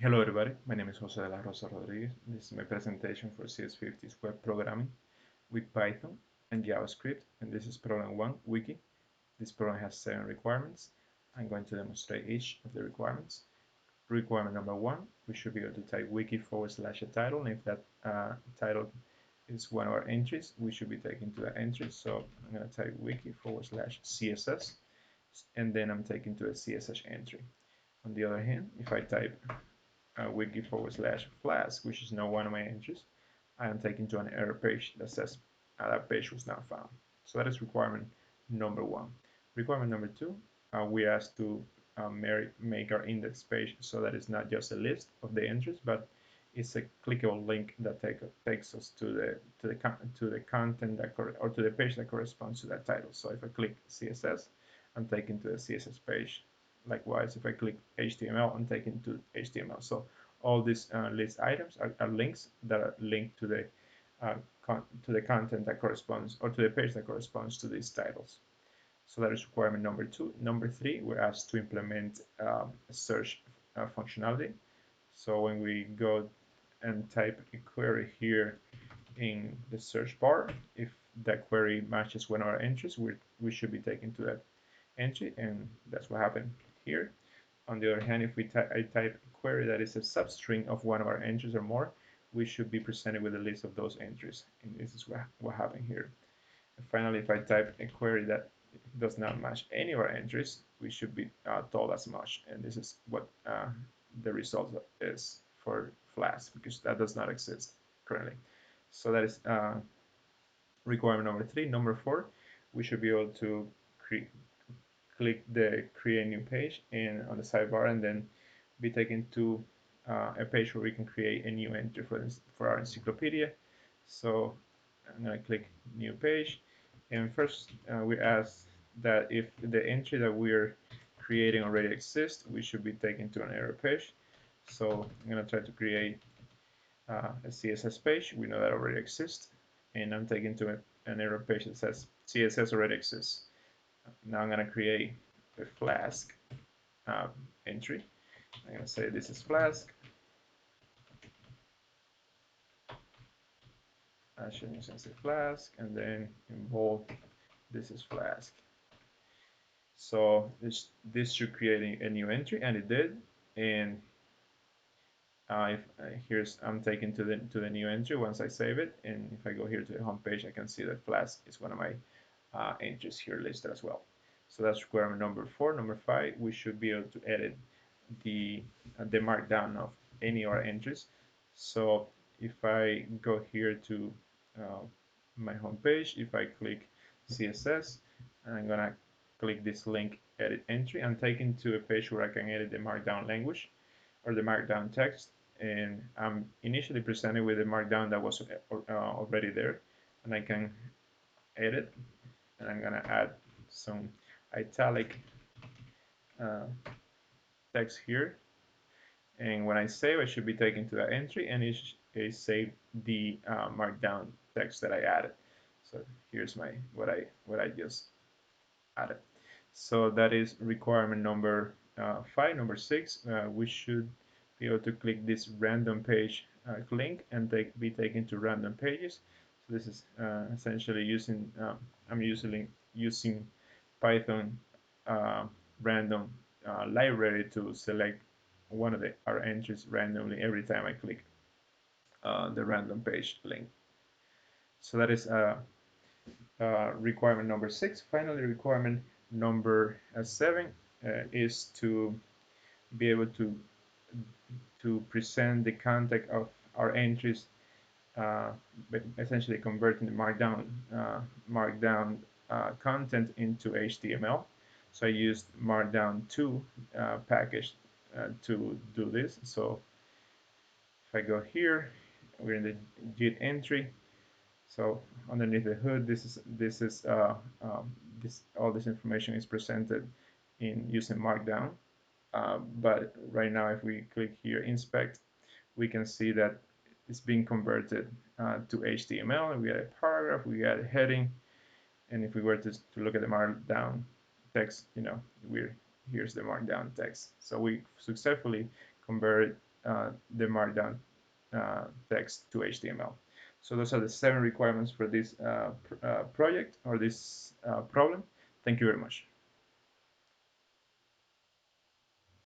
Hello everybody, my name is Jose de la Rosa Rodriguez. This is my presentation for CS50's web programming with Python and JavaScript, and this is Problem 1, Wiki. This program has 7 requirements. I'm going to demonstrate each of the requirements. Requirement number 1, we should be able to type wiki/a title, and if that title is one of our entries, we should be taken to that entry. So I'm going to type wiki/CSS, and then I'm taken to a CSS entry. On the other hand, if I type wiki/flask, which is not one of my entries, I am taken to an error page that says that page was not found. So that is requirement number 1. Requirement number 2, we asked to make our index page so that it's not just a list of the entries, but it's a clickable link that takes us to the content that or to the page that corresponds to that title. So if I click CSS, I'm taken to the CSS page. Likewise, if I click HTML, I'm taken to HTML. So all these list items are links that are linked to the content that corresponds, or to the page that corresponds to these titles. So that is requirement number 2. Number 3, we're asked to implement a search functionality. So when we go and type a query here in the search bar, if that query matches one of our entries, we should be taken to that entry, and that's what happened here. On the other hand, if I type a query that is a substring of one of our entries or more, we should be presented with a list of those entries, and this is what happened here. And finally, if I type a query that does not match any of our entries, we should be told as much, and this is what the result is for Flask, because that does not exist currently. So that is requirement number 3. Number 4, we should be able to click the create new page on the sidebar, and then be taken to a page where we can create a new entry for our encyclopedia. So I'm going to click new page, and first we ask that if the entry that we're creating already exists, we should be taken to an error page. So I'm going to try to create a CSS page. We know that already exists, and I'm taken to an error page that says CSS already exists. Now I'm going to create a Flask entry. I'm going to say this is Flask. I should use a Flask, and then in bold, this is Flask. So this should create a new entry, and it did. And I'm taken to the new entry once I save it, and if I go here to the home page, I can see that Flask is one of my entries here listed as well. So that's requirement number 4. Number 5, we should be able to edit the markdown of any of our entries. So if I go here to my home page, if I click CSS, I'm gonna click this link edit entry, I'm taken to a page where I can edit the markdown language or the markdown text, and I'm initially presented with a markdown that was already there, and I can edit, and I'm gonna add some italic text here, and when I save, I should be taken to that entry, and it saved the markdown text that I added. So here's what I just added. So that is requirement number 5. Number 6, we should be able to click this random page link and be taken to random pages. So this is essentially I'm using Python random library to select one of our entries randomly every time I click the random page link. So that is requirement number 6. Finally, requirement number 7 is to be able to present the content of our entries, essentially converting the markdown content into HTML. So I used Markdown 2 package to do this. So if I go here, we're in the git entry. So underneath the hood, all this information is presented in using Markdown. But right now, if we click here, inspect, we can see that it's being converted to HTML, and we got a paragraph, we got a heading, and if we were to look at the Markdown text, here's the Markdown text. So we successfully converted the Markdown text to HTML. So those are the 7 requirements for this project or this problem. Thank you very much.